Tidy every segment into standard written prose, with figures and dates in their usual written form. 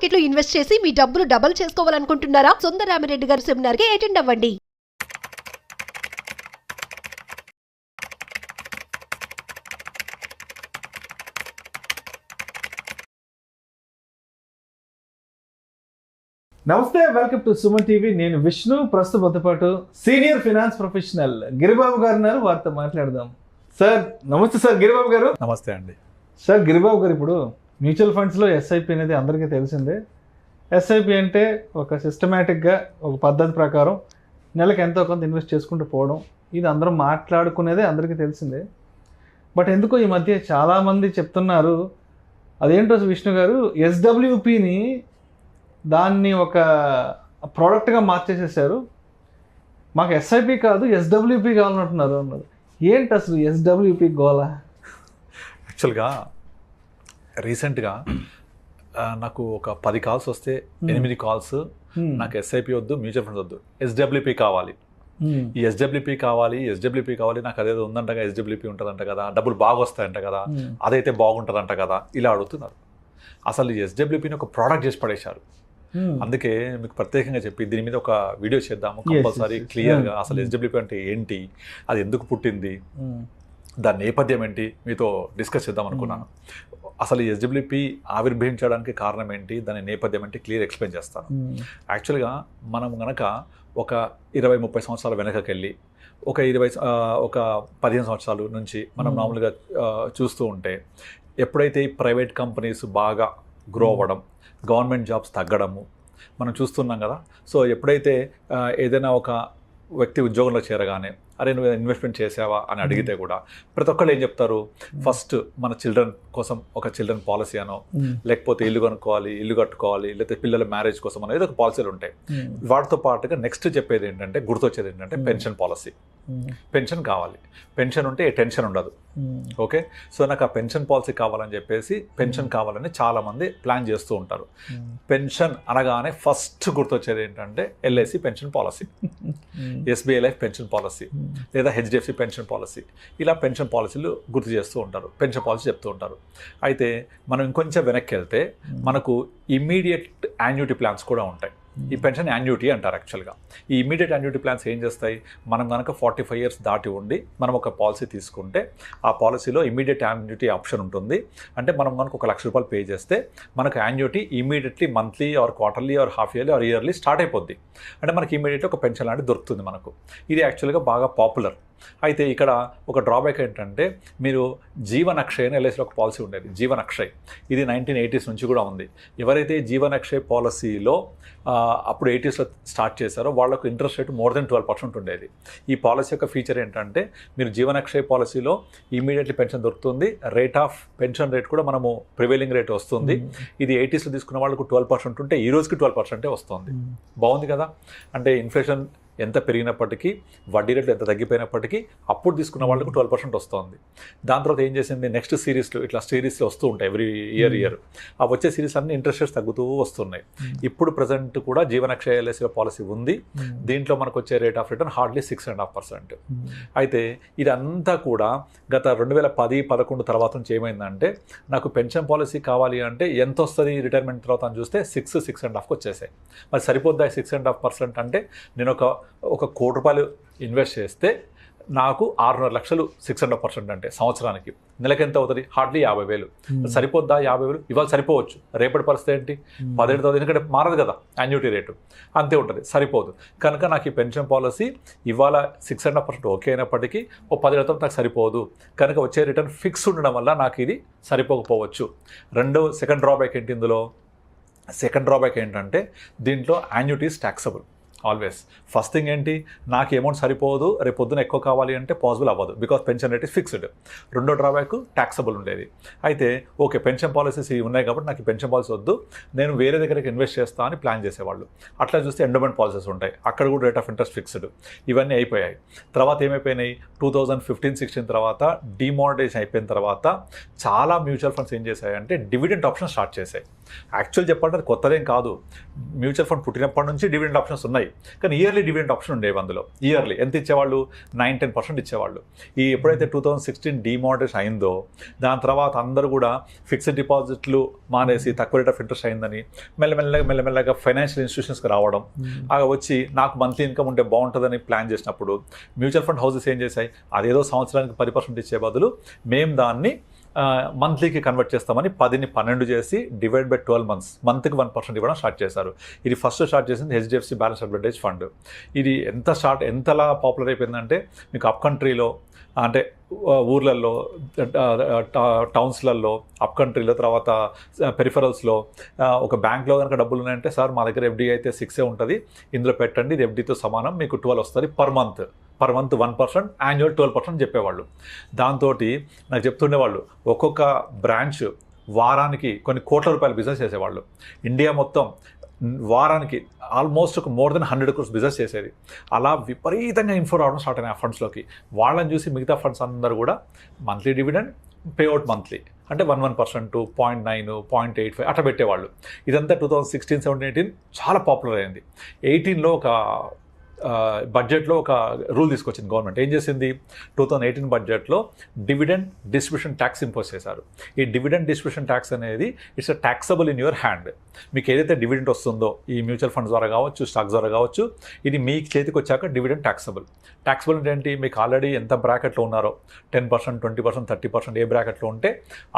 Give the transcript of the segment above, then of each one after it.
Market లో invest చేసి మీ డబ్బులు డబుల్ చేసుకోవాలనుకుంటున్నారా? సుందరరామిరెడ్డి గారి సెమినార్ కి అటెండ్ అవ్వండి. నమస్తే, వెల్కమ్ టు సుమన్ టీవీ. నేను విష్ణు. ప్రస్తుతంతో పాటు సీనియర్ ఫైనాన్స్ ప్రొఫెషనల్ గిరిబాబు గారు ఉన్నారు. వారితో మాట్లాడదాం. సార్ నమస్తే. సార్ గిరిబాబు గారు నమస్తే అండి. సార్ గిరిబాబు గారు, ఇప్పుడు మ్యూచువల్ ఫండ్స్లో ఎస్ఐపి అనేది అందరికీ తెలిసిందే. ఎస్ఐపి అంటే ఒక సిస్టమేటిక్గా ఒక పద్ధతి ప్రకారం నెలకు ఎంతో కొంత ఇన్వెస్ట్ చేసుకుంటూ పోవడం, ఇది అందరం మాట్లాడుకునేదే అందరికీ తెలిసిందే. బట్ ఎందుకో ఈ మధ్య చాలామంది చెప్తున్నారు, అదేంటో విష్ణు గారు, ఎస్డబ్ల్యూపిని దాన్ని ఒక ప్రోడక్ట్గా మార్చేసేసారు. మాకు ఎస్ఐపి కాదు ఎస్డబ్ల్యూపి కావాలంటున్నారు అన్నారు. ఏంటి అసలు ఎస్డబ్ల్యూపి గోలా? యాక్చువల్గా రీసెంట్గా నాకు ఒక 10 కాల్స్ వస్తే 8 కాల్స్ నాకు ఎస్ఐపి వద్దు, మ్యూచువల్ ఫండ్స్ వద్దు, ఎస్డబ్ల్యూపి కావాలి. ఈ ఎస్డబ్ల్యూపీ కావాలి, నాకు అదేదో ఉందంట, ఎస్డబ్ల్యూపీ ఉంటుందంట కదా, డబ్బులు బాగా వస్తాయంట కదా, అదైతే బాగుంటుందంట కదా, ఇలా అడుగుతున్నారు. అసలు ఈ ఎస్డబ్ల్యూపీని ఒక ప్రోడక్ట్ చేసి పడేశారు. అందుకే మీకు ప్రత్యేకంగా చెప్పి దీని మీద ఒక వీడియో చేద్దాము కంపల్సరీ క్లియర్గా. అసలు ఎస్డబ్ల్యూపీ అంటే ఏంటి, అది ఎందుకు పుట్టింది, దాని నేపథ్యం ఏంటి, మీతో డిస్కస్ చేద్దాం అనుకున్నాను. అసలు ఈ ఎస్డబ్ల్యూపీ ఆవిర్భవించడానికి కారణం ఏంటి, దాని నేపథ్యం ఏంటి క్లియర్ ఎక్స్ప్లెయిన్ చేస్తాను. యాక్చువల్గా మనం కనుక ఒక 20-30 సంవత్సరాల వెనకకి వెళ్ళి ఒక 15 సంవత్సరాల నుంచి మనం మామూలుగా చూస్తూ ఉంటే, ఎప్పుడైతే ఈ ప్రైవేట్ కంపెనీస్ బాగా గ్రో అవ్వడం, గవర్నమెంట్ జాబ్స్ తగ్గడము మనం చూస్తున్నాం కదా. సో ఎప్పుడైతే ఏదైనా ఒక వ్యక్తి ఉద్యోగంలో చేరగానే, అరే నువ్వు ఇన్వెస్ట్మెంట్ చేసావా అని అడిగితే కూడా ప్రతి ఒక్కళ్ళు ఏం చెప్తారు, ఫస్ట్ మన చిల్డ్రన్ కోసం ఒక చిల్డ్రన్ పాలసీ అనో, లేకపోతే ఇల్లు కొనుక్కోవాలి, ఇల్లు కట్టుకోవాలి, లేకపోతే పిల్లల మ్యారేజ్ కోసం అనో ఏదో ఒక పాలసీలు ఉంటాయి. వాటితో పాటుగా నెక్స్ట్ చెప్పేది ఏంటంటే, గుర్తొచ్చేది ఏంటంటే పెన్షన్ పాలసీ. పెన్షన్ కావాలి, పెన్షన్ ఉంటే టెన్షన్ ఉండదు. ఓకే, సో నాకు ఆ పెన్షన్ పాలసీ కావాలని చెప్పేసి పెన్షన్ కావాలని చాలామంది ప్లాన్ చేస్తూ ఉంటారు. పెన్షన్ అనగానే ఫస్ట్ గుర్తొచ్చేది ఏంటంటే LIC pension policy, SBI life pension policy, లేదా హెచ్డిఎఫ్సి పెన్షన్ పాలసీ, ఇలా పెన్షన్ పాలసీలు గుర్తు చేస్తూ ఉంటారు, పెన్షన్ పాలసీ చెప్తూ ఉంటారు. అయితే మనం ఇంకొంచెం వెనక్కి వెళ్తే మనకు ఇమ్మీడియట్ యాన్యుటీ ప్లాన్స్ కూడా ఉంటాయి. ఈ పెన్షన్ యాన్యుటీ అంటారు. యాక్చువల్గా ఈ ఇమీడియట్ యాన్యుటీ ప్లాన్స్ ఏం చేస్తాయి, మనం కనుక 45 years దాటి ఉండి మనం ఒక పాలసీ తీసుకుంటే ఆ పాలసీలో ఇమీడియట్ యాన్యుటీ ఆప్షన్ ఉంటుంది. అంటే మనం కనుక ₹1,00,000 పే చేస్తే మనకు annuity immediately monthly or quarterly or half yearly or yearly start అయిపోద్ది. అంటే మనకి ఇమీడియట్లీ ఒక పెన్షన్ లాంటి దొరుకుతుంది మనకు. ఇది యాక్చువల్గా బాగా పాపులర్. అయితే ఇక్కడ ఒక డ్రాబ్యాక్ ఏంటంటే, మీరు జీవన్ అక్షయ్ అని ఎల్ఐసిలో ఒక పాలసీ ఉండేది, జీవన్ అక్షయ్. ఇది 1980s నుంచి కూడా ఉంది. ఎవరైతే జీవన్ అక్షయ్ పాలసీలో అప్పుడు 80sలో స్టార్ట్ చేశారో వాళ్ళకు ఇంట్రెస్ట్ రేట్ మోర్ దెన్ 12% ఉండేది. ఈ పాలసీ యొక్క ఫీచర్ ఏంటంటే, మీరు జీవన్ అక్షయ్ పాలసీలో ఇమీడియట్లీ పెన్షన్ దొరుకుతుంది, రేట్ ఆఫ్ పెన్షన్ రేట్ కూడా మనము ప్రివైలింగ్ రేట్ వస్తుంది. ఇది 80sలో తీసుకున్న వాళ్ళకు 12% ఉంటే ఈ రోజుకి 12% వస్తుంది. బాగుంది కదా. అంటే ఇన్ఫ్లేషన్ ఎంత పెరిగినప్పటికీ, వడ్డీ రేట్లు ఎంత తగ్గిపోయినప్పటికీ అప్పుడు తీసుకున్న వాళ్ళకు 12% వస్తుంది. దాని తర్వాత ఏం చేసింది, నెక్స్ట్ సిరీస్లో ఇట్లా సిరీస్లో వస్తూ ఉంటాయి ఎవ్రీ ఇయర్. ఆ వచ్చే సిరీస్ అన్ని ఇంట్రెస్ట్ రేట్స్ తగ్గుతూ వస్తున్నాయి. ఇప్పుడు ప్రజెంట్ కూడా జీవనక్షయ ఎల్ఐసి పాలసీ ఉంది. దీంట్లో మనకు వచ్చే రేట్ ఆఫ్ రిటర్న్ హార్డ్లీ 6.5%. అయితే ఇదంతా కూడా గత 2010-11 తర్వాత నుంచి ఏమైందంటే, నాకు పెన్షన్ పాలసీ కావాలి అంటే ఎంత వస్తుంది రిటైర్మెంట్ తర్వాత అని చూస్తే 6.5కి వచ్చేసాయి. మరి సరిపోద్దా 6.5% అంటే, నేను ఒక ₹1,00,00,000 ఇన్వెస్ట్ చేస్తే నాకు 6.5 లక్షలు 6.5% అంటే సంవత్సరానికి నెలకి ఎంత అవుతుంది, హార్డ్లీ 50,000. సరిపోద్దా 50,000? ఇవాళ సరిపోవచ్చు, రేపటి పరిస్థితి ఏంటి 17,000, ఎందుకంటే మారదు కదా యాన్యుటీ రేటు, అంతే ఉంటుంది, సరిపోదు. కనుక నాకు ఈ పెన్షన్ పాలసీ ఇవాళ 6.5% ఓకే అయినప్పటికీ ఓ 10 ఏళ్ళతో నాకు సరిపోదు. కనుక వచ్చే రిటర్న్ ఫిక్స్ ఉండడం వల్ల నాకు ఇది సరిపోకపోవచ్చు. సెకండ్ డ్రాబ్యాక్ ఏంటి ఇందులో, సెకండ్ డ్రాబ్యాక్ ఏంటంటే, దీంట్లో యాన్యుటీస్ ట్యాక్సబుల్ ఆల్వేస్. ఫస్ట్ థింగ్ ఏంటి, నాకు అమౌంట్ సరిపోదు, రేపు పొద్దున ఎక్కువ కావాలి అంటే పాసిబుల్ అవ్వదు, because pension rate is fixed. రెండో డ్రాబ్యాక్ ట్యాక్సబుల్ ఉండేది. అయితే ఓకే, పెన్షన్ పాలసీస్ ఉన్నాయి కాబట్టి నాకు ఈ పెన్షన్ పాలసీ వద్దు, నేను వేరే దగ్గరికి ఇన్వెస్ట్ చేస్తా అని ప్లాన్ చేసేవాళ్ళు. అట్లా చూస్తే ఎండోమెంట్ పాలసీస్ ఉంటాయి, అక్కడ కూడా రేట్ ఆఫ్ ఇంట్రెస్ట్ ఫిక్స్డ్. ఇవన్నీ అయిపోయాయి. తర్వాత ఏమైపోయినాయి, 2015-16 తర్వాత డిమానిటైజేషన్ అయిపోయిన తర్వాత చాలా మ్యూచువల్ ఫండ్స్ ఏం చేశాయంటే డివిడెంట్ ఆప్షన్ స్టార్ట్ చేశాయి. యాక్చువల్ చెప్పాలంటే అది కొత్తదేం కాదు. మ్యూచువల్ ఫండ్ పుట్టినప్పటి నుంచి డివిడెండ్ ఆప్షన్స్ ఉన్నాయి, కానీ ఇయర్లీ డివిడెండ్ ఆప్షన్ ఉండేవి. అందులో ఇయర్లీ ఎంత ఇచ్చేవాళ్ళు? 9-10% ఇచ్చేవాళ్ళు. ఈ ఎప్పుడైతే 2016 డిమానిటైజేషన్ అయిందో దాని తర్వాత అందరూ కూడా ఫిక్స్డ్ డిపాజిట్లు మానేసి తక్కువ రేట్ ఆఫ్ ఇంట్రెస్ట్ అయిందని మెల్లమెల్లగా ఫైనాన్షియల్ ఇన్స్టిట్యూషన్స్కి రావడం, వచ్చి నాకు మంత్లీ ఇన్కమ్ ఉంటే బాగుంటుందని ప్లాన్ చేసినప్పుడు మ్యూచువల్ ఫండ్ హౌసెస్ ఏం చేశాయి, అదేదో సంవత్సరానికి 10% ఇచ్చే బదులు మేము దాన్ని మంత్లీకి కన్వర్ట్ చేస్తామని 10ని 12 చేసి డివైడ్ బై 12 months మంత్కి 1% ఇవ్వడం స్టార్ట్ చేశారు. ఇది ఫస్ట్ స్టార్ట్ చేసింది హెచ్డిఎఫ్సి బ్యాలెన్స్ అడ్వాంటేజ్ ఫండ్. ఇది ఎంతలా పాపులర్ అయిపోయిందంటే మీకు అప్ కంట్రీలో అంటే ఊర్లలో టౌన్స్లలో అప్ కంట్రీలో తర్వాత పెరిఫరల్స్లో ఒక బ్యాంక్లో కనుక డబ్బులు ఉన్నాయంటే సార్ మా దగ్గర ఎఫ్డీ అయితే 6 ఉంటుంది, ఇందులో పెట్టండి, ఇది ఎఫ్డీతో సమానం, మీకు 12 వస్తుంది పర్ మంత్ 1%, యాన్యువల్ 12% చెప్పేవాళ్ళు. దాంతో నాకు చెప్తుండేవాళ్ళు ఒక్కొక్క బ్రాంచ్ వారానికి కొన్ని కోట్ల రూపాయల బిజినెస్ చేసేవాళ్ళు. ఇండియా మొత్తం వారానికి ఆల్మోస్ట్ ఒక మోర్ దెన్ 100 crores బిజినెస్ చేసేది. అలా విపరీతంగా ఇన్ఫో రావడం స్టార్ట్ అయినాయి ఆ ఫండ్స్లోకి. వాళ్ళని చూసి మిగతా ఫండ్స్ అందరూ కూడా మంత్లీ డివిడెండ్ పేఅవుట్ మంత్లీ అంటే 1%, 0.9, 0.85 అట్లా పెట్టేవాళ్ళు. ఇదంతా 2016, 17, 18 చాలా పాపులర్ అయింది. 18లో ఒక బడ్జెట్లో ఒక రూల్ తీసుకొచ్చింది గవర్నమెంట్. ఏం చేసింది, 2018 బడ్జెట్లో డివిడెండ్ డిస్ట్రిబ్యూషన్ ట్యాక్స్ ఇంపోజ్ చేశారు. ఈ డివిడెండ్ డిస్ట్రిబ్యూషన్ ట్యాక్స్ అనేది it's a taxable in your hand. మీకు ఏదైతే డివిడెండ్ వస్తుందో ఈ మ్యూచువల్ ఫండ్స్ ద్వారా కావచ్చు, స్టాక్స్ ద్వారా కావచ్చు, ఇది మీ చేతికి వచ్చాక డివిడెండ్ ట్యాక్సబుల్ అంటే ఏంటి, మీకు ఆల్రెడీ ఎంత బ్రాకెట్లో ఉన్నారో 10%, 20%, 30% ఏ బ్రాకెట్లో ఉంటే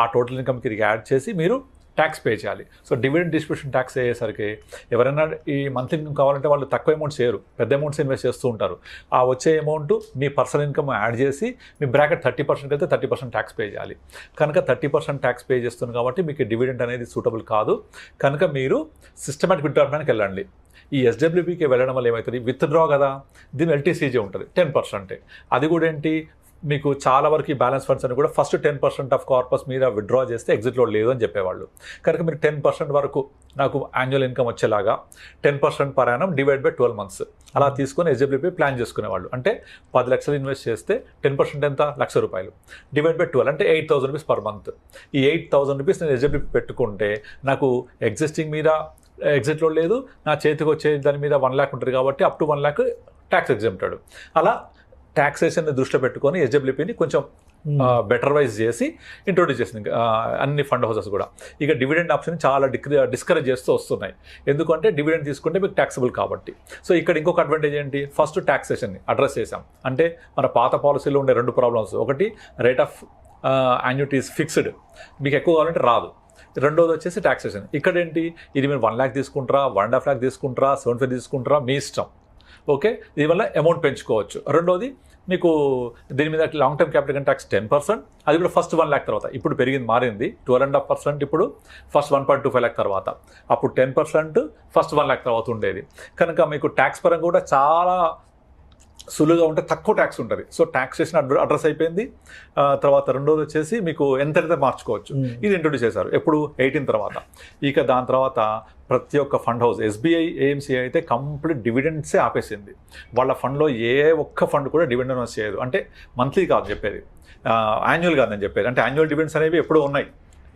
ఆ టోటల్ ఇన్కమ్కి ఇది యాడ్ చేసి మీరు ట్యాక్స్ పే చేయాలి. సో డివిడెండ్ డిస్ట్రిబ్యూషన్ ట్యాక్స్ అయ్యేసరికి ఎవరైనా ఈ మంత్లీ ఇన్కమ్ కావాలంటే వాళ్ళు తక్కువ అమౌంట్స్ చేయరు, పెద్ద అమౌంట్స్ ఇన్వెస్ట్ చేస్తూ ఉంటారు. ఆ వచ్చే అమౌంట్ మీ పర్సనల్ ఇన్కమ్ యాడ్ చేసి మీ బ్రాకెట్ 30% అయితే 30% ట్యాక్స్ పే చేయాలి. కనుక 30% ట్యాక్స్ పే చేస్తుంది కాబట్టి మీకు డివిడెండ్ అనేది సూటబుల్ కాదు. కనుక మీరు సిస్టమాటిక్ విత్డ్రాకి వెళ్ళండి. ఈ ఎస్డబ్ల్యూపీకి వెళ్ళడం వల్ల ఏమవుతుంది, విత్డ్రా కదా, దీని ఎల్టీసీజే ఉంటుంది 10%. అది కూడా ఏంటి, మీకు చాలా వరకు ఈ బ్యాలెన్స్ ఫండ్స్ అని కూడా ఫస్ట్ 10% ఆఫ్ కార్పస్ మీద విత్డ్రా చేస్తే ఎగ్జిట్లో లేదు అని చెప్పేవాళ్ళు. కనుక మీరు 10% వరకు నాకు యాన్యువల్ ఇన్కమ్ వచ్చేలాగా 10% per annum divide by 12 months అలా తీసుకొని ఎస్డబ్ల్యూపీ ప్లాన్ చేసుకునేవాళ్ళు. అంటే 10 లక్షలు ఇన్వెస్ట్ చేస్తే 10% ఎంత, ₹1,00,000 డివైడ్ బై 12 అంటే ₹8,000 పర్ మంత్. ఈ ₹8,000 నేను ఎస్డబ్ల్యూపీ పెట్టుకుంటే నాకు ఎగ్జిస్టింగ్ మీద ఎగ్జిట్లో లేదు, నా చేతికి వచ్చే దాని మీద 1 lakh ఉంటుంది కాబట్టి up to 1 lakh tax exempted. అలా ట్యాక్సేషన్ని దృష్టిలో పెట్టుకొని ఎస్డబ్ల్యూపీని కొంచెం బెటర్ వైజ్ చేసి ఇంట్రొడ్యూస్ చేసింది అన్ని ఫండ్ హౌసెస్ కూడా. ఇక డివిడెండ్ ఆప్షన్ చాలా డిస్కరేజ్ చేస్తూ వస్తున్నాయి. ఎందుకంటే డివిడెండ్ తీసుకుంటే మీకు ట్యాక్సబుల్ కాబట్టి. సో ఇక్కడ ఇంకొక అడ్వాంటేజ్ ఏంటి, ఫస్ట్ ట్యాక్సేషన్ని అడ్రస్ చేసాం. అంటే మన పాత పాలసీలో ఉండే 2 ప్రాబ్లమ్స్, ఒకటి రేట్ ఆఫ్ యాన్యుటీస్ ఫిక్స్డ్, మీకు ఎక్కువ కావాలంటే రాదు. రెండోది వచ్చేసి ట్యాక్సేషన్. ఇక్కడ ఏంటి, ఇది మీరు 1 lakh తీసుకుంటారా, 1.5 lakh తీసుకుంటారా, 75 తీసుకుంటారా, మీ ఇష్టం. ఓకే, దీనివల్ల అమౌంట్ పెంచుకోవచ్చు. రెండోది మీకు దీని మీద లాంగ్ టర్మ్ క్యాపిటల్ ట్యాక్స్ 10%, అది కూడా ఫస్ట్ 1 lakh తర్వాత. ఇప్పుడు పెరిగింది, మారింది 12.5%. ఇప్పుడు ఫస్ట్ 1.25 lakh తర్వాత, అప్పుడు 10% ఫస్ట్ 1 lakh తర్వాత ఉండేది. కనుక మీకు ట్యాక్స్ పరంగా కూడా చాలా సులువుగా ఉంటే తక్కువ ట్యాక్స్ ఉంటుంది. సో ట్యాక్సేషన్ అడ్రస్ అయిపోయింది. తర్వాత రెండోది వచ్చేసి మీకు ఎంతైతే మార్చుకోవచ్చు, ఇది ఇంట్రొడ్యూస్ చేశారు ఎప్పుడు 18 తర్వాత. ఇక దాని తర్వాత ప్రతి ఒక్క ఫండ్ హౌస్, ఎస్బీఐ, ఏఎంసీ అయితే కంప్లీట్ డివిడెండ్సే ఆపేసింది. వాళ్ళ ఫండ్లో ఏ ఒక్క ఫండ్ కూడా డివిడెండ్ అనౌన్స్ చేయదు. అంటే మంత్లీ కాదు చెప్పేది, యాన్యువల్ కాదని చెప్పేది. అంటే యాన్యువల్ డివిడెండ్స్ అనేవి ఎప్పుడూ ఉన్నాయి,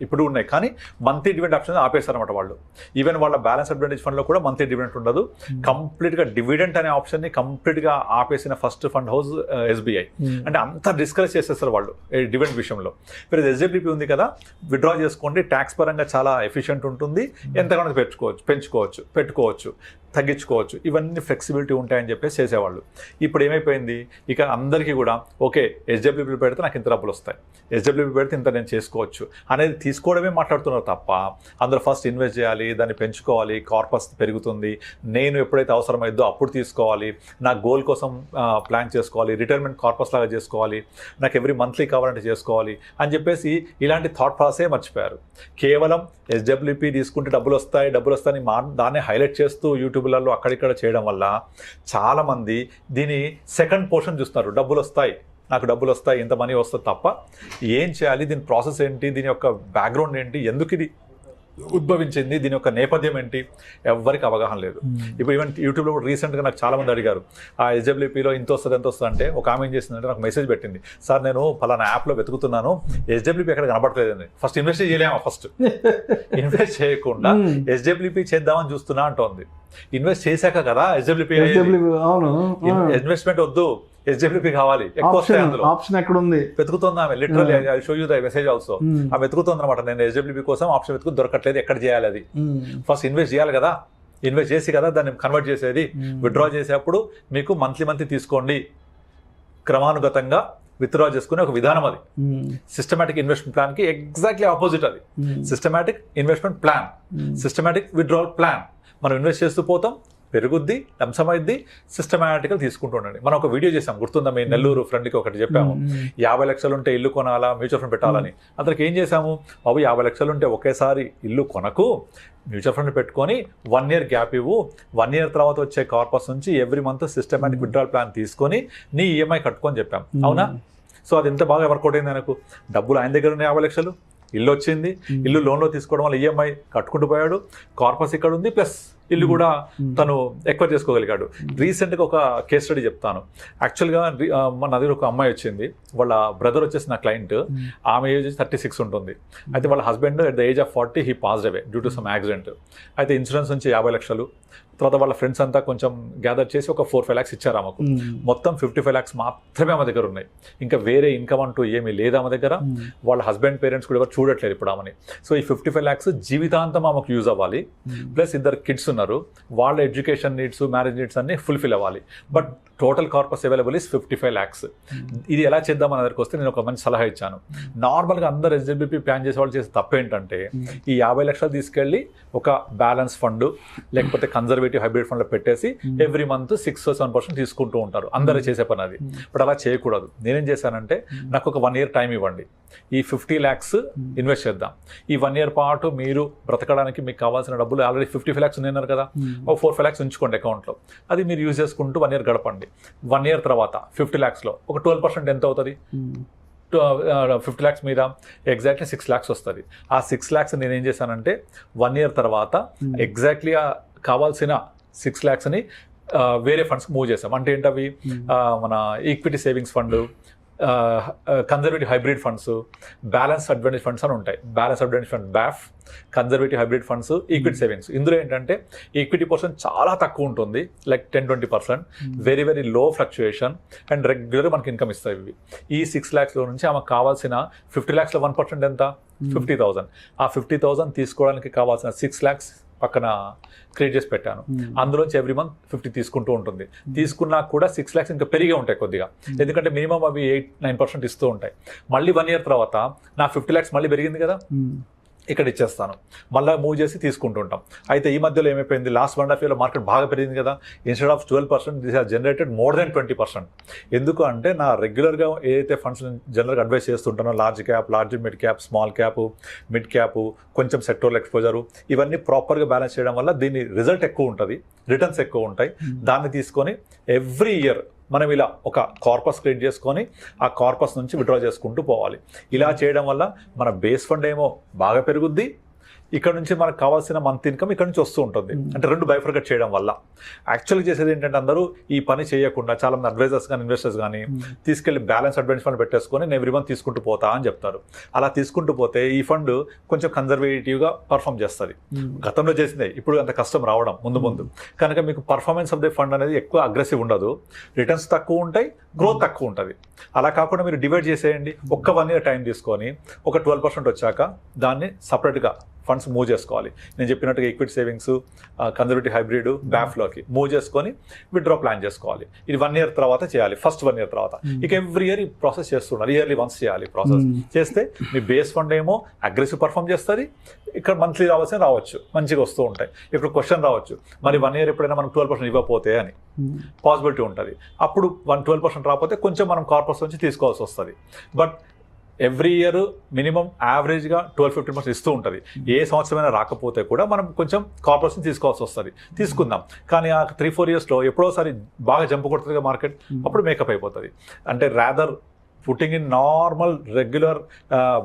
ఇప్పుడు ఉన్నాయి, కానీ మంత్లీ డివిడెండ్ ఆప్షన్ ఆపేస్తారన్నమాట వాళ్ళు. ఈవెన్ వాళ్ళ బ్యాలెన్స్ అడ్వాంటేజ్ ఫండ్లో కూడా మంత్లీ డివిడెంట్ ఉండదు. కంప్లీట్గా డివిడెంట్ అనే ఆప్షన్ని కంప్లీట్గా ఆపేసిన ఫస్ట్ ఫండ్ హౌస్ ఎస్బీఐ. అంటే అంతా డిస్కరేజ్ చేసేస్తారు వాళ్ళు డివిడెంట్ విషయంలో. మీరు ఎస్డబ్ల్యూపీ ఉంది కదా, విత్డ్రా చేసుకోండి, ట్యాక్స్ పరంగా చాలా ఎఫిషియెంట్ ఉంటుంది, ఎంతగానో పెంచుకోవచ్చు, పెట్టుకోవచ్చు, తగ్గించుకోవచ్చు, ఇవన్నీ ఫ్లెక్సిబిలిటీ ఉంటాయని చెప్పేసి చేసేవాళ్ళు. ఇప్పుడు ఏమైపోయింది, ఇక అందరికీ కూడా ఓకే ఎస్డబ్ల్యూపీ పెడితే నాకు ఇంత డబ్బులు వస్తాయి, ఎస్డబ్ల్యూపీ పెడితే ఇంత నేను చేసుకోవచ్చు అనేది తీసుకోవడమే మాట్లాడుతున్నారు తప్ప అందరూ ఫస్ట్ ఇన్వెస్ట్ చేయాలి, దాన్ని పెంచుకోవాలి, కార్పస్ పెరుగుతుంది, నేను ఎప్పుడైతే అవసరమైద్దో అప్పుడు తీసుకోవాలి, నా గోల్ కోసం ప్లాన్ చేసుకోవాలి, రిటైర్మెంట్ కార్పస్ లాగా చేసుకోవాలి, నాకు ఎవ్రీ మంత్లీ కావాలంటే చేసుకోవాలి అని చెప్పేసి ఇలాంటి థాట్ ప్రాసెసే మర్చిపోయారు. కేవలం ఎస్డబ్ల్యూపీ తీసుకుంటే డబ్బులు వస్తాయని దాన్ని హైలైట్ చేస్తూ యూట్యూబ్లలో అక్కడిక్కడ చేయడం వల్ల చాలామంది దీని సెకండ్ పోర్షన్ చూస్తున్నారు. డబ్బులు వస్తాయి, నాకు డబ్బులు వస్తాయి, ఇంత మనీ వస్తుంది తప్ప ఏం చేయాలి, దీని ప్రాసెస్ ఏంటి, దీని యొక్క బ్యాక్గ్రౌండ్ ఏంటి, ఎందుకు ఇది ఉద్భవించింది, దీని యొక్క నేపథ్యం ఏంటి, ఎవరికి అవగాహన లేదు. ఇప్పుడు ఈవెన్ యూట్యూబ్లో కూడా రీసెంట్గా నాకు చాలా మంది అడిగారు, ఆ SWPలో ఎంత వస్తుంది అంటే ఒక ఆమె ఏం చేసిందంటే నాకు మెసేజ్ పెట్టింది, సార్ నేను పలానా యాప్లో వెతుకుతున్నాను, SWP ఎక్కడ కనబడలేదండి. ఫస్ట్ ఇన్వెస్ట్ చేయలేమా, ఫస్ట్ ఇన్వెస్ట్ చేయకుండా SWP చేద్దామని చూస్తున్నా అంటోంది. ఇన్వెస్ట్ చేశాక కదా SWP, ఇన్వెస్ట్మెంట్ వద్దు, SWP కావాలి, ఎక్కువ వస్తాయి అందులో. ఆప్షన్ ఎక్కడ ఉంది వెతుకుతుంది ఆమె, literally I show you the message also. ఆమె వెతుకుతుంది అనమాట, నేను SWP కోసం ఆప్షన్ వెతుకు దొరకట్లేదు, ఎక్కడ చేయాలి అది. ఫస్ట్ ఇన్వెస్ట్ చేయాలి కదా, ఇన్వెస్ట్ చేసి కదా దాన్ని కన్వర్ట్ చేసేది. విత్డ్రా చేసేప్పుడు మీకు మంత్లీ తీసుకోండి, క్రమానుగతంగా విత్డ్రా చేసుకునే ఒక విధానం అది. సిస్టమాటిక్ ఇన్వెస్ట్మెంట్ ప్లాన్ కి ఎగ్జాక్ట్లీ ఆపోజిట్ అది. Systematic investment plan, systematic withdrawal plan. మనం ఇన్వెస్ట్ చేస్తూ పోతాం, పెరుగుద్ది, లంసమైద్ది, సిస్టమాటిక్గా తీసుకుంటూ ఉండండి. మనం ఒక వీడియో చేసాం, గుర్తుందా, మీ నెల్లూరు ఫ్రెండ్కి ఒకటి చెప్పాము, 50 లక్షలు ఉంటే ఇల్లు కొనాలా, మ్యూచువల్ ఫండ్ పెట్టాలని. అతనికి ఏం చేశాము, బాబు 50 లక్షలు ఉంటే ఒకేసారి ఇల్లు కొనకు, మ్యూచువల్ ఫండ్ పెట్టుకొని 1 year గ్యాప్ ఇవ్వు, 1 year తర్వాత వచ్చే కార్పస్ నుంచి every month systematic withdrawal plan తీసుకొని నీ EMI కట్టుకొని చెప్పాం. అవునా? సో అది ఎంత బాగా వర్కౌట్ అయింది ఆయనకు. డబ్బులు ఆయన దగ్గర ఉన్నాయి 50 లక్షలు, ఇల్లు వచ్చింది, ఇల్లు లోన్లో తీసుకోవడం వల్ల EMI కట్టుకుంటూ పోయాడు, కార్పస్ ఇక్కడ ఉంది, ప్లస్ ఇల్లు కూడా తను ఎక్వైర్ చేసుకోగలిగాడు. రీసెంట్గా ఒక కేస్ స్టడీ చెప్తాను. యాక్చువల్గా మన దగ్గర ఒక అమ్మాయి వచ్చింది, వాళ్ళ బ్రదర్ వచ్చేసి నా క్లయింట్, ఆమె ఏజ్ 36 ఉంటుంది. అయితే వాళ్ళ husband at the age of 40 he passed away due to some accident. అయితే ఇన్సూరెన్స్ నుంచి 50 లక్షలు, తర్వాత వాళ్ళ ఫ్రెండ్స్ అంతా కొంచెం గ్యాదర్ చేసి ఒక 4-5 lakhs ఇచ్చారు ఆమెకు. మొత్తం 55 lakhs మాత్రమే ఆమె దగ్గర ఉన్నాయి. ఇంకా వేరే ఇన్కమ్ అంటూ ఏమీ లేదు ఆమె దగ్గర. వాళ్ళ హస్బెండ్ పేరెంట్స్ కూడా ఎవరు చూడట్లేదు ఇప్పుడు ఆమెని. సో ఈ 55 lakhs జీవితాంతం ఆమెకు యూజ్ అవ్వాలి. ప్లస్ 2 kids ఉన్నారు, వాళ్ళ ఎడ్యుకేషన్ నీడ్స్, మ్యారేజ్ నీడ్స్ అన్ని ఫుల్ఫిల్ అవ్వాలి. But total corpus available is 55 lakhs. ఇది ఎలా చేద్దామని దగ్గరికి వస్తే నేను ఒక మంచి సలహా ఇచ్చాను. నార్మల్గా అందరు SWP ప్లాన్ చేసే వాళ్ళు చేసే తప్పు ఏంటంటే, ఈ 50 లక్షలు తీసుకెళ్ళి ఒక బ్యాలెన్స్ ఫండ్ లేకపోతే కన్జర్వేటివ్ హైబ్రిడ్ ఫండ్లో పెట్టేసి ఎవ్రీ మంత్ 6-7% తీసుకుంటూ ఉంటారు. అందరూ చేసే పని అది. బట్ అలా చేయకూడదు. నేనేం చేశానంటే, నాకు ఒక 1 year టైం ఇవ్వండి, ఈ 50 lakhs ఇన్వెస్ట్ చేద్దాం. ఈ 1 year పాటు మీరు బ్రతకడానికి మీకు కావాల్సిన డబ్బులు ఆల్రెడీ 55 lakhs ఉన్నారు కదా, ఒక 4-5 lakhs ఉంచుకోండి అకౌంట్లో. అది మీరు యూజ్ చేసుకుంటూ 1 year గడపండి. 1 year తర్వాత 50 lakhsలో ఒక 12% ఎంత అవుతుంది? 50 lakhs మీద ఎగ్జాక్ట్లీ 6 lakhs వస్తుంది. ఆ 6 lakhs నేను ఏం చేశానంటే 1 year తర్వాత ఎగ్జాక్ట్లీ కావాల్సిన 6 lakhsని వేరే ఫండ్స్ మూవ్ చేసాం. అంటే ఏంటవి, మన equity savings fund, conservative hybrid funds, balance advantage funds అని ఉంటాయి. Balance advantage fund BAF, conservative hybrid funds, equity savings. ఇందులో ఏంటంటే ఈక్విటీ పర్సెంట్ చాలా తక్కువ ఉంటుంది, like 10-20%, very very low fluctuation and regular మనకి ఇన్కమ్ ఇస్తాయి ఇవి. ఈ 6 lakhsలో నుంచి ఆమెకు కావాల్సిన 50 lakhsలో 1% ఎంత? 50,000. ఆ 50,000 తీసుకోవడానికి కావాల్సిన 6 lakhs పక్కన క్రియేట్ చేసి పెట్టాను. అందులోంచి ఎవ్రీ మంత్ 50 తీసుకుంటూ ఉంటుంది. తీసుకున్నా కూడా 6 lakhs ఇంకా పెరిగే ఉంటాయి కొద్దిగా, ఎందుకంటే మినిమం అవి 8-9% ఇస్తూ ఉంటాయి. మళ్ళీ 1 year తర్వాత నా 50 lakhs మళ్ళీ పెరిగింది కదా, ఇక్కడ ఇచ్చేస్తాను, మళ్ళీ మూవ్ చేసి తీసుకుంటుంటాం. అయితే ఈ మధ్యలో ఏమైపోయింది, లాస్ట్ 1.5 yearలో మార్కెట్ బాగా పెరిగింది కదా, instead of 12% this has generated more than 20%. ఎందుకు అంటే నా రెగ్యులర్గా ఏదైతే ఫండ్స్ జనరల్గా అడ్వైస్ చేస్తుంటానో, large cap, large mid cap, small cap, mid cap, కొంచెం సెక్టోరల్ ఎక్స్పోజరు, ఇవన్నీ ప్రాపర్గా బ్యాలెన్స్ చేయడం వల్ల దీని రిజల్ట్ ఎక్కువ ఉంటుంది, రిటర్న్స్ ఎక్కువ ఉంటాయి. దాన్ని తీసుకొని ఎవ్రీ ఇయర్ మనం ఇలా ఒక కార్పస్ క్రియేట్ చేసుకొని ఆ కార్పస్ నుంచి విత్డ్రా చేసుకుంటూ పోవాలి. ఇలా చేయడం వల్ల మన బేస్ ఫండ్ ఏమో బాగా పెరుగుద్ది, ఇక్కడ నుంచి మనకు కావాల్సిన మంత్ ఇన్కమ్ ఇక్కడ నుంచి వస్తూ ఉంటుంది. అంటే 2 బైఫర్కేట్ చేయడం వల్ల. యాక్చువల్గా చేసేది ఏంటంటే, అందరూ ఈ పని చేయకుండా చాలామంది అడ్వైజర్స్ కానీ ఇన్వెస్టర్స్ కానీ తీసుకెళ్లి బ్యాలెన్స్ అడ్వాంటేజ్ ఫండ్ పెట్టేసుకొని నేను ఎవ్రీ మంత్ తీసుకుంటూ పోతా అని చెప్తారు. అలా తీసుకుంటూ పోతే ఈ ఫండ్ కొంచెం కన్జర్వేటివ్గా పర్ఫామ్ చేస్తుంది. గతంలో చేసిందే, ఇప్పుడు అంత కష్టం రావడం ముందు కనుక మీకు పర్ఫార్మెన్స్ ఆఫ్ ది ఫండ్ అనేది ఎక్కువ అగ్రెసివ్ ఉండదు, రిటర్న్స్ తక్కువ ఉంటాయి, గ్రోత్ తక్కువ ఉంటుంది. అలా కాకుండా మీరు డివైడ్ చేసేయండి. ఒక్క 1 year టైం తీసుకొని ఒక 12% వచ్చాక దాన్ని సపరేట్గా ఫండ్స్ మూవ్ చేసుకోవాలి. నేను చెప్పినట్టుగా ఈక్విటీ సేవింగ్స్, కన్జర్వేటివ్ హైబ్రిడ్, BAFలోకి మూవ్ చేసుకొని విత్డ్రా ప్లాన్ చేసుకోవాలి. ఇది 1 year తర్వాత చేయాలి, ఫస్ట్ 1 year తర్వాత. ఇక ఎవ్రీ ఇయర్ ఈ ప్రాసెస్ చేస్తున్నారు, ఇయర్లీ వన్స్ చేయాలి. ప్రాసెస్ చేస్తే మీ బేస్ ఫండ్ ఏమో అగ్రెసివ్ పర్ఫామ్ చేస్తుంది, ఇక్కడ మంత్లీ రావచ్చు, మంచిగా వస్తూ ఉంటాయి. ఇప్పుడు క్వశ్చన్ రావచ్చు, మరి 1 year ఎప్పుడైనా మనం 12% ఇవ్వకపోతే అని పాసిబిలిటీ ఉంటుంది. అప్పుడు 12% రాకపోతే కొంచెం మనం కార్పస్ నుంచి తీసుకోవాల్సి వస్తుంది. బట్ ఎవ్రీ ఇయర్ మినిమం యావరేజ్గా 12-15% ఇస్తూ ఉంటుంది. ఏ సంవత్సరమైనా రాకపోతే కూడా మనం కొంచెం కార్పొరేషన్ తీసుకోవాల్సి వస్తుంది, తీసుకుందాం. కానీ ఆ 3-4 yearsలో ఎప్పుడోసారి బాగా జంప్ కొడుతుంది మార్కెట్, అప్పుడు మేకప్ అయిపోతుంది. అంటే rather putting in normal regular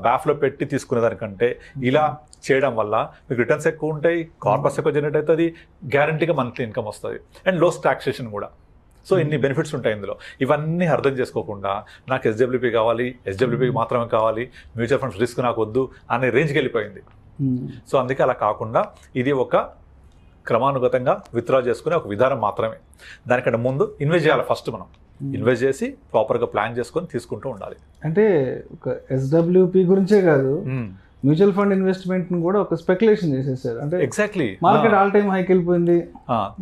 బ్యాఫ్లో పెట్టి తీసుకునే దానికంటే ఇలా చేయడం వల్ల మీకు రిటర్న్స్ ఎక్కువ ఉంటాయి, కార్పస్ ఎక్కువ జనరేట్ అవుతుంది, గ్యారంటీగా మంత్లీ ఇన్కమ్ వస్తుంది అండ్ లోస్ టాక్సేషన్ కూడా. సో ఇన్ని బెనిఫిట్స్ ఉంటాయి ఇందులో. ఇవన్నీ అర్థం చేసుకోకుండా నాకు ఎస్డబ్ల్యూపీ కావాలి, ఎస్డబ్ల్యూపీ మాత్రమే కావాలి, మ్యూచువల్ ఫండ్స్ రిస్క్ నాకు వద్దు అనే రేంజ్కి వెళ్ళిపోయింది. సో అందుకే అలా కాకుండా ఇది ఒక క్రమానుగతంగా విత్డ్రా చేసుకునే ఒక విధానం మాత్రమే. దానికంటే ముందు ఇన్వెస్ట్ చేయాలి. ఫస్ట్ మనం ఇన్వెస్ట్ చేసి ప్రాపర్గా ప్లాన్ చేసుకొని తీసుకుంటూ ఉండాలి. అంటే ఒక ఎస్డబ్ల్యూపీ గురించే కాదు, మ్యూచువల్ ఫండ్ ఇన్వెస్ట్మెంట్ ని కూడా ఒక స్పెక్యులేషన్ చేసేసారు. అంటే ఎగ్జాక్ట్లీ మార్కెట్ ఆల్ టైమ్ హైకి వెళ్ళిపోయింది,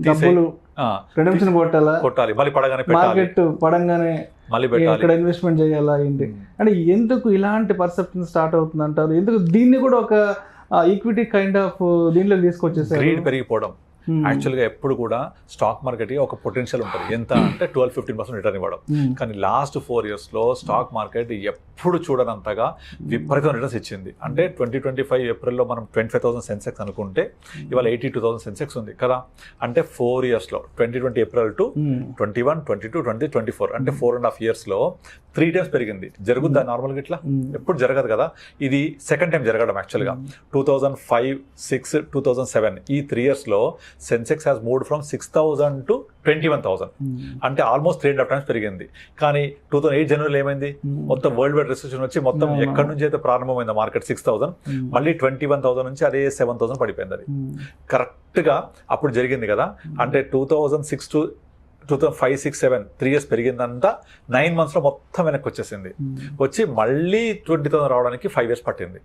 డబ్బులు రిడెంప్షన్ కొట్టాలి, మళ్ళీ పడగానే మార్కెట్ పడంగానే మళ్ళీ ఎక్కడ ఇన్వెస్ట్మెంట్ చేయాలా ఏంటి అంటే ఎందుకు ఇలాంటి పర్సెప్షన్ స్టార్ట్ అవుతుంది అంటారు? ఎందుకు దీన్ని కూడా ఒక ఈక్విటీ కైండ్ ఆఫ్ దీంట్లో తీసుకొచ్చేసారు? గ్రీడ్ పెరిగిపోవడం. యాక్చువల్గా ఎప్పుడు కూడా స్టాక్ మార్కెట్కి ఒక పొటెన్షియల్ ఉంటుంది, ఎంత అంటే 12-15% రిటర్న్ ఇవ్వడం. కానీ లాస్ట్ 4 yearsలో స్టాక్ మార్కెట్ ఎప్పుడు చూడనంతగా విపరీతం రిటర్న్స్ ఇచ్చింది. అంటే 2025 ఏప్రిల్లో మనం 25,000 సెన్సెక్స్ అనుకుంటే ఇవాళ 82,000 సెన్సెక్స్ ఉంది కదా. అంటే 4 yearsలో 2020 ఏప్రిల్ టు 21, 22, 20, 24 అంటే 4.5 yearsలో 3 times పెరిగింది. జరుగుద్దా నార్మల్గా ఇట్లా? ఎప్పుడు జరగదు కదా. ఇది సెకండ్ టైం జరగడం. యాక్చువల్గా 2005, 6, 2007 ఈ 3 yearsలో Sensex has moved from 6,000 to 21,000 అంటే ఆల్మోస్ట్ 3.5 times పెరిగింది. కానీ 2008 జనవరిలో ఏమైంది? మొత్తం వరల్డ్ వైడ్ రిసెషన్ వచ్చి మొత్తం ఎక్కడి నుంచి అయితే ప్రారంభమైంది మార్కెట్ 6,000 మళ్ళీ 21,000 నుంచి అదే 7,000 పడిపోయింది. అది కరెక్ట్గా అప్పుడు జరిగింది కదా. అంటే 2006 to 2005, 6, 7 3 years పెరిగిందంతా 9 monthsలో మొత్తం వెనక్కి వచ్చేసింది. వచ్చి మళ్ళీ 20,000 రావడానికి 5 years పట్టింది.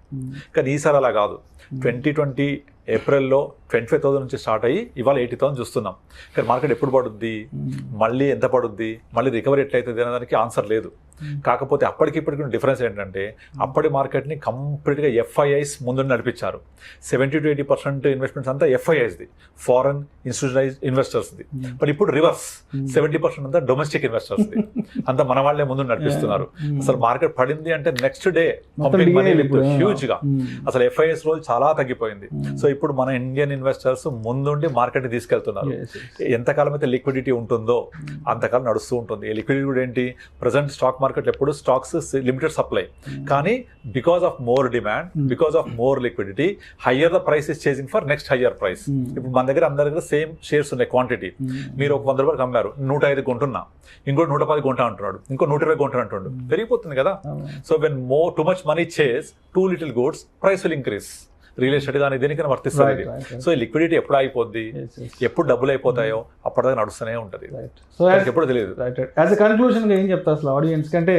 కానీ ఈసారి అలా కాదు. 2020 ఏప్రిల్లో 25,000 నుంచి స్టార్ట్ అయ్యి ఇవాళ 80,000 చూస్తున్నాం. కానీ మార్కెట్ ఎప్పుడు పడుద్ది, మళ్ళీ ఎంత పడుద్ది, మళ్ళీ రికవరీ ఎట్లయితుంది అనేదానికి ఆన్సర్ లేదు. కాకపోతే అప్పటికిప్పటికి డిఫరెన్స్ ఏంటంటే అప్పటి మార్కెట్ని కంప్లీట్గా ఎఫ్ఐఐస్ ముందు నడిపించారు. 70-80% ఇన్వెస్ట్మెంట్స్ అంతా ఎఫ్ఐఐస్ది, ఫారెన్ ఇన్స్టిట్యూషనలైజ్డ్ ఇన్వెస్టర్స్ది. బట్ ఇప్పుడు రివర్స్, 70% అంతా డొమెస్టిక్ ఇన్వెస్టర్స్ది, అంతా మన వాళ్ళే ముందు నడిపిస్తున్నారు. అసలు మార్కెట్ పడింది అంటే నెక్స్ట్ డే పంపింగ్ మనీ హ్యూజ్గా, అసలు ఎఫ్ఐఐస్ రోల్ చాలా తగ్గిపోయింది. సో ఇప్పుడు మన ఇండియన్ ఇన్వెస్టర్స్ ముందుండి మార్కెట్ తీసుకెళ్తున్నారు. ఎంతకాలం అయితే లిక్విడిటీ ఉంటుందో అంతకాలం నడుస్తూ ఉంటుంది. ఈ లిక్విడిటీ కూడా ఏంటి, ప్రజెంట్ స్టాక్ మార్కెట్ ఎప్పుడు స్టాక్స్ లిమిటెడ్ సప్లై, కానీ because of more demand, because of more liquidity, higher the price is chasing for next higher price. ఇప్పుడు మన దగ్గర అందరి దగ్గర సేమ్ షేర్స్ ఉన్నాయి క్వాంటిటీ. మీరు ఒక 100 రూపాయలు అమ్మారు, 105 కొంటున్నా, ఇంకోటి 110 కొంటా అంటున్నాడు, ఇంకో 120 కొంటా అంటున్నాడు, పెరిగిపోతుంది కదా. So when more too much money chase too little goods, price will increase. Real estate కానీ దేనికైనా వర్తిస్తుంది. సో ఈ లిక్విడిటీ ఎప్పుడు అయిపోద్ది, ఎప్పుడు డబ్బులు అయిపోతాయో అప్పటిదాకా నడుస్తూనే ఉంటుంది. సో ఎప్పుడు తెలియదు. యాజ్ ఎ కన్క్లూజన్ ఏం చెప్తా అసలు ఆడియన్స్ కంటే,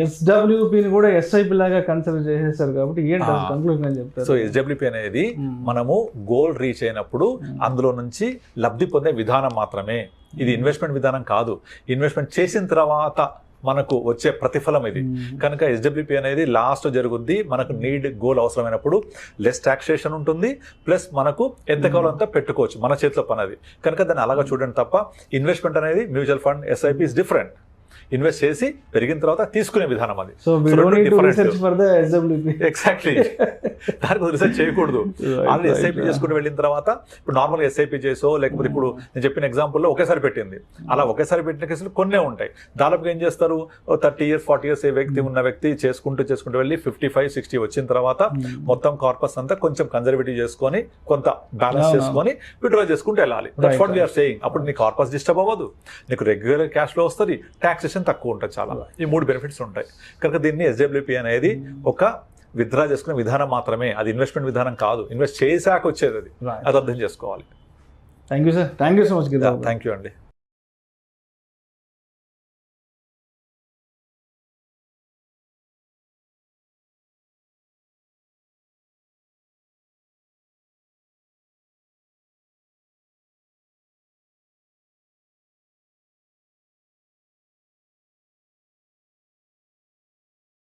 ఎస్డబ్ల్యూపీని కూడా ఎస్ఐపి లాగా కన్సిడర్ చేసేసారు కాబట్టి ఏంటి కన్క్లూజన్ అని చెప్తారు? సో ఎస్డబ్ల్యూపీ అనేది మనము గోల్ రీచ్ అయినప్పుడు అందులో నుంచి లబ్ధి పొందే విధానం మాత్రమే. ఇది ఇన్వెస్ట్మెంట్ విధానం కాదు. ఇన్వెస్ట్మెంట్ చేసిన తర్వాత మనకు వచ్చే ప్రతిఫలం ఇది. కనుక ఎస్డబ్ల్యూపీ అనేది లాస్ట్ జరుగుద్ది. మనకు నీడ్ గోల్ అవసరమైనప్పుడు లెస్ టాక్సేషన్ ఉంటుంది, ప్లస్ మనకు ఎంతకాలం అంతా పెట్టుకోవచ్చు, మన చేతిలో పని అది. కనుక దాన్ని అలాగా చూడండి తప్ప ఇన్వెస్ట్మెంట్ అనేది mutual fund, SIP is different. Invest చేసి పెరిగిన తర్వాత తీసుకునే విధానం అది. ఎగ్జాక్ట్లీ, దానికి రీసెర్చ్ చేయకూడదు. ఆల్రెడీ ఎస్ఐపి చేసుకుని వెళ్ళిన తర్వాత ఇప్పుడు నార్మల్గా ఎస్ఐపి చేసో లేకపోతే ఇప్పుడు నేను చెప్పిన ఎగ్జాంపుల్లో ఒకేసారి పెట్టింది, అలా ఒకేసారి పెట్టిన కేసులు కొన్నే ఉంటాయి. దాదాపు ఏం చేస్తారు, 30 years 40 years ఏ వ్యక్తి ఉన్న వ్యక్తి చేసుకుంటూ వెళ్ళి 55-60 వచ్చిన తర్వాత మొత్తం కార్పస్ అంతా కొంచెం కన్జర్వేటివ్ చేసుకొని కొంత బ్యాలెన్స్ చేసుకొని విత్డ్రా చేసుకుంటూ వెళ్ళాలి. That's what we are saying. అప్పుడు నీ కార్పస్ డిస్టర్బ్ అవ్వదు, నీకు రెగ్యులర్ క్యాష్ ఫ్లో వస్తుంది, టాక్సేషన్ తక్కువ ఉంటుంది. చాలా ఈ 3 బెనిఫిట్స్ ఉంటాయి. కనుక దీన్ని ఎస్డబ్ల్యూపీ అనేది ఒక విత్డ్రా చేసుకునే విధానం మాత్రమే, అది ఇన్వెస్ట్మెంట్ విధానం కాదు. ఇన్వెస్ట్ చేశాక వచ్చేది అది, అది అర్థం చేసుకోవాలి. Thank you sir, thank you so much. Thank you అండి.